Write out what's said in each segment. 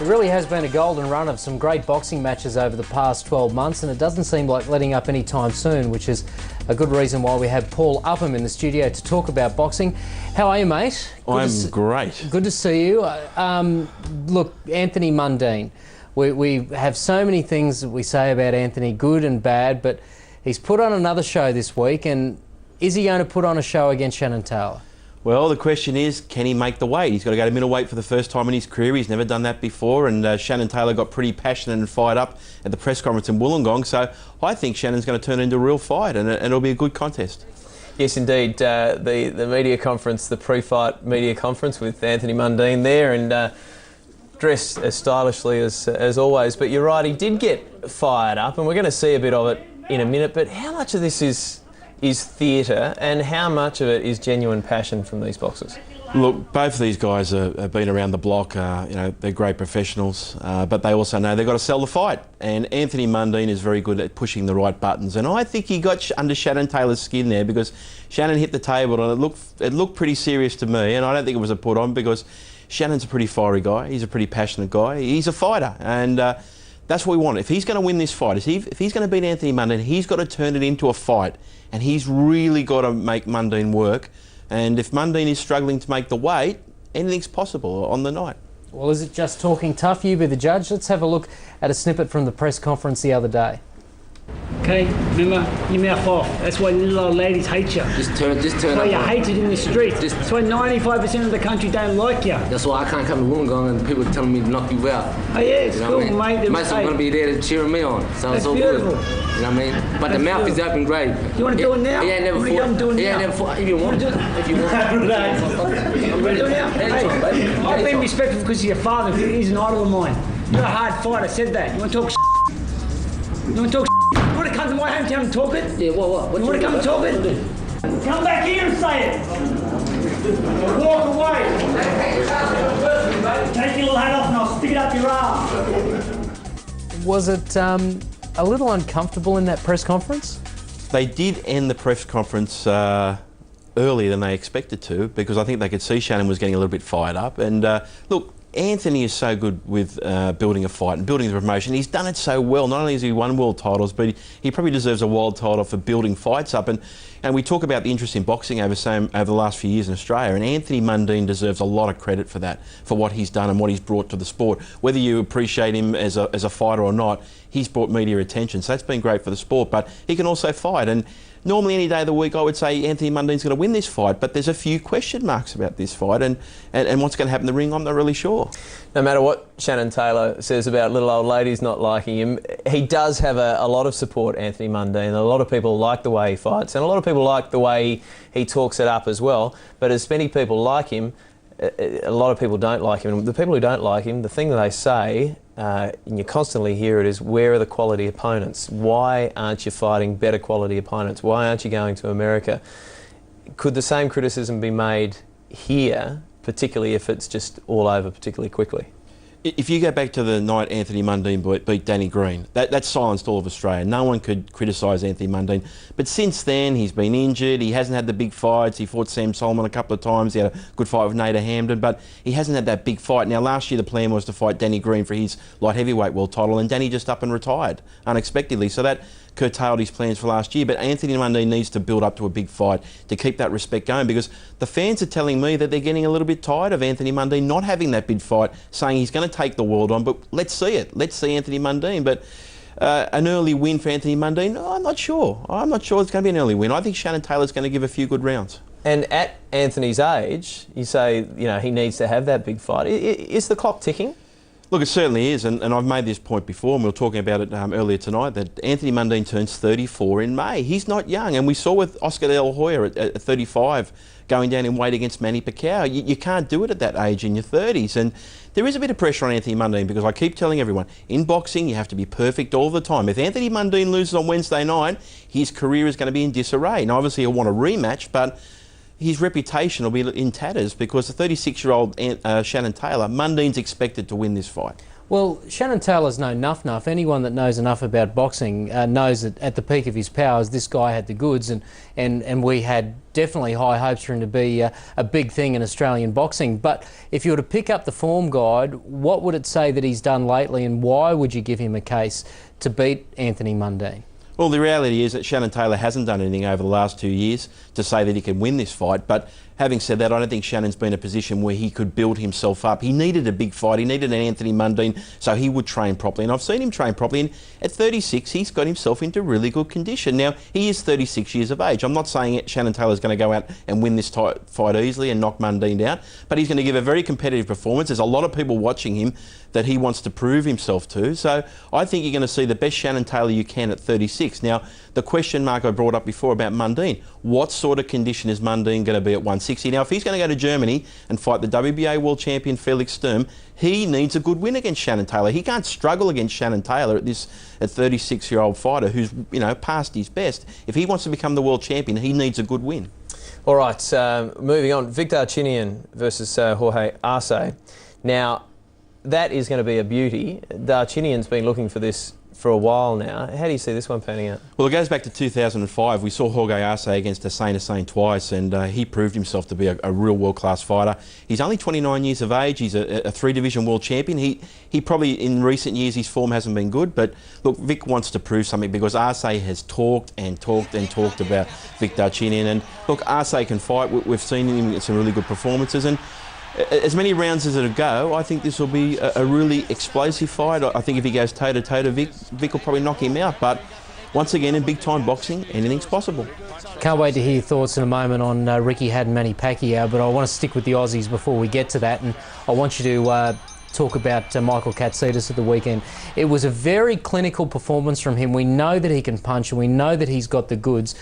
It really has been a golden run of some great boxing matches over the past 12 months, and it doesn't seem like letting up any time soon, which is a good reason why we have Paul Upham in the studio to talk about boxing. How are you, mate? I'm great. Good to see you. Look, Anthony Mundane. We have so many things that we say about Anthony, good and bad, but he's put on another show this week, and is he going to put on a show against Shannon Taylor? Well, the question is, can he make the weight? He's got to go to middleweight for the first time in his career. He's never done that before, and Shannon Taylor got pretty passionate and fired up at the press conference in Wollongong, so I think Shannon's going to turn it into a real fight, and it'll be a good contest. Yes, indeed. The media conference, the pre-fight media conference with Anthony Mundane there, and dressed as stylishly as always. But you're right, he did get fired up, and we're going to see a bit of it in a minute. But how much of this is theatre, and how much of it is genuine passion from these boxers? Look, both of these guys have been around the block. They're great professionals, but they also know they've got to sell the fight. And Anthony Mundane is very good at pushing the right buttons. And I think he got under Shannon Taylor's skin there, because Shannon hit the table and it looked pretty serious to me. And I don't think it was a put on, because Shannon's a pretty fiery guy. He's a pretty passionate guy. He's a fighter, and that's what we want. If he's going to win this fight, if he's going to beat Anthony Mundane, he's got to turn it into a fight, and he's really got to make Mundane work. And if Mundane is struggling to make the weight, anything's possible on the night. Well, is it just talking tough? You be the judge. Let's have a look at a snippet from the press conference the other day. Okay, remember, your mouth off. That's why little old ladies hate you. Just turn That's why you're hated in the street. That's why 95% of the country don't like you. That's why I can't come to Wollongong and people telling me to knock you out. Oh yeah, it's cool, mate. Mates are going to be there to cheer me on. Sounds so beautiful. Good. You know what I mean? But the mouth is open great. You want to do it now? He ain't never fought. He ain't never fought. If you want. If you want. I'm going to do it now. Hey, I've been respectful because of your father. He's an idol of mine. You're a hard fighter. I said that. You want to talk You want to talk You want to come to my hometown and talk it? Yeah, what? You want to come and talk it? Come back here and say it. Walk away. Take your little hat off and I'll stick it up your arse. Was it a little uncomfortable in that press conference? They did end the press conference earlier than they expected to, because I think they could see Shannon was getting a little bit fired up. And look, Anthony is so good with building a fight and building the promotion. He's done it so well. Not only has he won world titles, but he probably deserves a world title for building fights up. And we talk about the interest in boxing over the last few years in Australia, and Anthony Mundane deserves a lot of credit for that, for what he's done and what he's brought to the sport. Whether you appreciate him as a fighter or not, he's brought media attention, so that's been great for the sport. But he can also fight, and normally any day of the week I would say Anthony Mundane's going to win this fight, but there's a few question marks about this fight, and what's going to happen in the ring, I'm not really sure. No matter what Shannon Taylor says about little old ladies not liking him, he does have a lot of support, Anthony Mundane. A lot of people like the way he fights, and a lot of people like the way he talks it up as well. But as many people like him, a lot of people don't like him. And the people who don't like him, the thing that they say, and you constantly hear it, is, where are the quality opponents? Why aren't you fighting better quality opponents? Why aren't you going to America? Could the same criticism be made here, particularly if it's just all over particularly quickly? If you go back to the night Anthony Mundane beat Danny Green, that silenced all of Australia. No one could criticise Anthony Mundane. But since then, he's been injured. He hasn't had the big fights. He fought Sam Solomon a couple of times. He had a good fight with Nader Hamden, but he hasn't had that big fight. Now, last year the plan was to fight Danny Green for his light heavyweight world title, and Danny just up and retired unexpectedly. So that curtailed his plans for last year. But Anthony Mundane needs to build up to a big fight to keep that respect going, because the fans are telling me that they're getting a little bit tired of Anthony Mundane not having that big fight, saying he's going to take the world on. But let's see it. Let's see Anthony Mundane. But an early win for Anthony Mundane, I'm not sure. I'm not sure it's going to be an early win. I think Shannon Taylor's going to give a few good rounds. And at Anthony's age, you say, he needs to have that big fight. Is the clock ticking? Look, it certainly is, and I've made this point before, and we were talking about it earlier tonight, that Anthony Mundane turns 34 in May. He's not young, and we saw with Oscar De La Hoya at 35 going down in weight against Manny Pacquiao. You can't do it at that age in your 30s, and there is a bit of pressure on Anthony Mundane, because I keep telling everyone, in boxing you have to be perfect all the time. If Anthony Mundane loses on Wednesday night, his career is going to be in disarray. Now, obviously he'll want a rematch, but his reputation will be in tatters, because the 36-year-old Shannon Taylor, Mundane's expected to win this fight. Well, Shannon Taylor's no nuff. Anyone that knows enough about boxing knows that at the peak of his powers, this guy had the goods, and we had definitely high hopes for him to be a big thing in Australian boxing. But if you were to pick up the form guide, what would it say that he's done lately, and why would you give him a case to beat Anthony Mundane? Well, the reality is that Shannon Taylor hasn't done anything over the last 2 years to say that he can win this fight. But having said that, I don't think Shannon's been in a position where he could build himself up. He needed a big fight. He needed an Anthony Mundane, so he would train properly. And I've seen him train properly. And at 36, he's got himself into really good condition. Now, he is 36 years of age. I'm not saying Shannon Taylor's going to go out and win this fight easily and knock Mundane out, but he's going to give a very competitive performance. There's a lot of people watching him that he wants to prove himself to. So I think you're going to see the best Shannon Taylor you can at 36. Now, the question mark I brought up before about Mundane, what sort of condition is Mundane going to be at 160? Now, if he's going to go to Germany and fight the WBA world champion Felix Sturm, he needs a good win against Shannon Taylor. He can't struggle against Shannon Taylor at 36-year-old fighter who's, past his best. If he wants to become the world champion, he needs a good win. All right, moving on. Vic Darchinyan versus Jorge Arce. Now, that is going to be a beauty. Darchinyan's been looking for this for a while now. How do you see this one panning out? Well, it goes back to 2005. We saw Jorge Arce against Hussein twice, and he proved himself to be a real world-class fighter. He's only 29 years of age. He's a three-division world champion. He probably, in recent years, his form hasn't been good, but look, Vic wants to prove something because Arce has talked and talked and talked about Vic Darchinyan. And look, Arce can fight. We've seen him get some really good performances, and as many rounds as it'll go, I think this will be a really explosive fight. I think if he goes toe-to-toe to Vic, Vic will probably knock him out. But once again, in big-time boxing, anything's possible. Can't wait to hear your thoughts in a moment on Ricky Hatton, Manny Pacquiao, but I want to stick with the Aussies before we get to that, and I want you to talk about Michael Katsidis at the weekend. It was a very clinical performance from him. We know that he can punch, and we know that he's got the goods.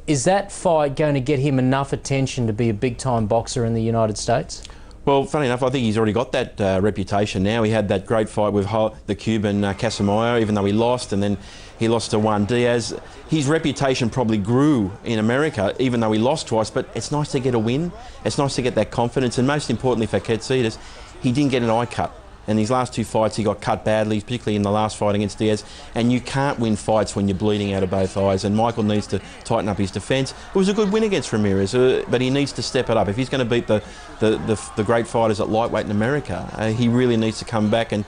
Is that fight going to get him enough attention to be a big-time boxer in the United States? Well, funny enough, I think he's already got that reputation now. He had that great fight with the Cuban Casamiro, even though he lost, and then he lost to Juan Diaz. His reputation probably grew in America, even though he lost twice, but it's nice to get a win. It's nice to get that confidence, and most importantly for Katsidis, he didn't get an eye cut. In his last two fights, he got cut badly, particularly in the last fight against Diaz. And you can't win fights when you're bleeding out of both eyes. And Michael needs to tighten up his defence. It was a good win against Ramirez, but he needs to step it up. If he's going to beat the great fighters at lightweight in America, he really needs to come back and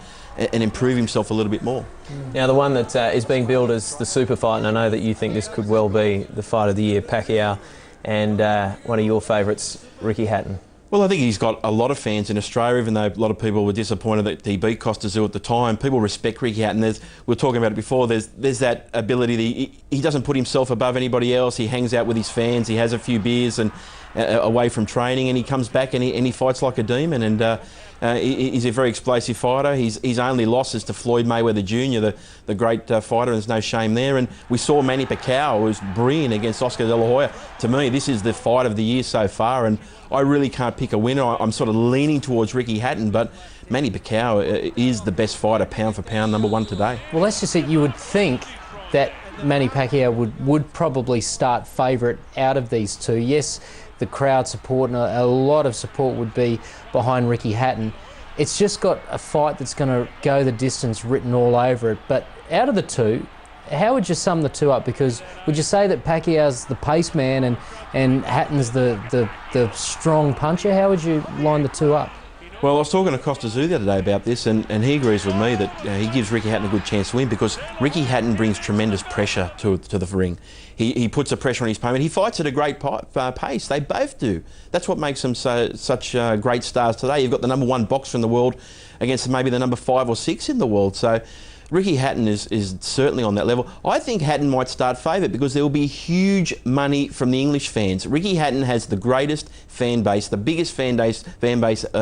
improve himself a little bit more. Now, the one that is being billed as the super fight, and I know that you think this could well be the fight of the year, Pacquiao, and one of your favourites, Ricky Hatton. Well, I think he's got a lot of fans in Australia, even though a lot of people were disappointed that he beat Costa Azul at the time. People respect Ricky Hatton. We were talking about it before. There's that ability that he doesn't put himself above anybody else. He hangs out with his fans. He has a few beers and away from training, and he comes back and he fights like a demon. And he's a very explosive fighter. His only loss is to Floyd Mayweather Jr., the great fighter, and there's no shame there. And we saw Manny Pacquiao, who was brilliant against Oscar De La Hoya. To me, this is the fight of the year so far, and I really can't pick a winner. I'm sort of leaning towards Ricky Hatton, but Manny Pacquiao is the best fighter, pound for pound, #1 today. Well, that's just it. You would think that Manny Pacquiao would probably start favourite out of these two. Yes, the crowd support and a lot of support would be behind Ricky Hatton. It's just got a fight that's going to go the distance written all over it. But out of the two, how would you sum the two up? Because would you say that Pacquiao's the pace man and Hatton's the strong puncher? How would you line the two up? Well, I was talking to Costa Azul the other day about this, and he agrees with me that he gives Ricky Hatton a good chance to win because Ricky Hatton brings tremendous pressure to the ring. He puts the pressure on his opponent. He fights at a great pace. They both do. That's what makes them such great stars today. You've got the #1 boxer in the world against maybe the number 5 or 6 in the world. So Ricky Hatton is certainly on that level. I think Hatton might start favourite because there will be huge money from the English fans. Ricky Hatton has the greatest fan base, the biggest fan base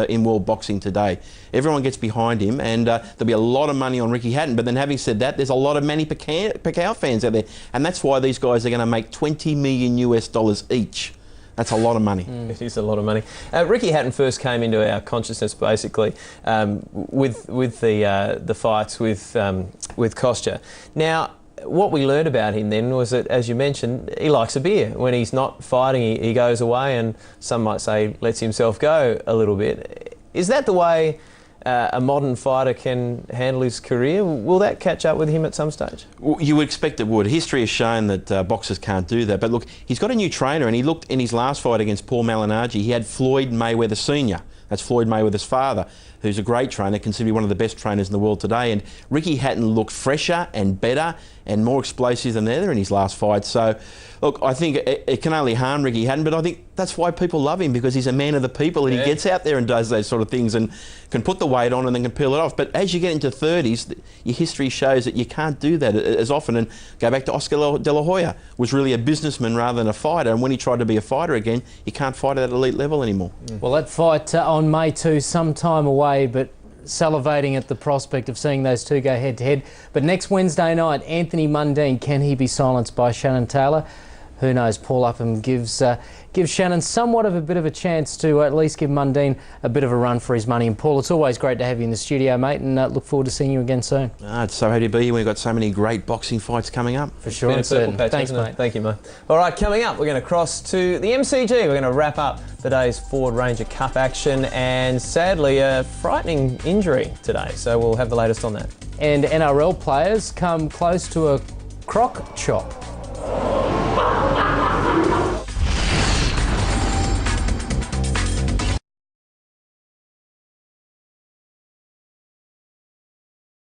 in world boxing today. Everyone gets behind him, and there'll be a lot of money on Ricky Hatton. But then having said that, there's a lot of Manny Pacquiao fans out there, and that's why these guys are going to make $20 million each. That's a lot of money. It is a lot of money. Ricky Hatton first came into our consciousness basically with the fights with Kostya. Now, what we learned about him then was that, as you mentioned, he likes a beer. When he's not fighting, he goes away and some might say lets himself go a little bit. Is that the way a modern fighter can handle his career. Will that catch up with him at some stage? Well, you would expect it would. History has shown that boxers can't do that. But look, he's got a new trainer, and he looked in his last fight against Paul Malignaggi. He had Floyd Mayweather Sr. That's Floyd Mayweather's father, who's a great trainer, considered one of the best trainers in the world today. And Ricky Hatton looked fresher and better and more explosive than either in his last fight. So, look, I think it can only harm Ricky Hatton, but I think that's why people love him, because he's a man of the people, and he gets out there and does those sort of things and can put the weight on and then can peel it off. But as you get into 30s, your history shows that you can't do that as often. And go back to Oscar De La Hoya, was really a businessman rather than a fighter, and when he tried to be a fighter again, he can't fight at that elite level anymore. Well, that fight on May 2, some time away, but salivating at the prospect of seeing those two go head-to-head. But next Wednesday night, Anthony Mundane, can he be silenced by Shannon Taylor? Who knows? Paul Upham gives Shannon somewhat of a bit of a chance to at least give Mundane a bit of a run for his money. And Paul, it's always great to have you in the studio, mate, and look forward to seeing you again soon. It's so happy to be here. We've got so many great boxing fights coming up. For sure. Thanks, mate. Thank you, mate. All right, coming up, we're going to cross to the MCG. We're going to wrap up today's Ford Ranger Cup action, and sadly, a frightening injury today. So we'll have the latest on that. And NRL players come close to a crock chop.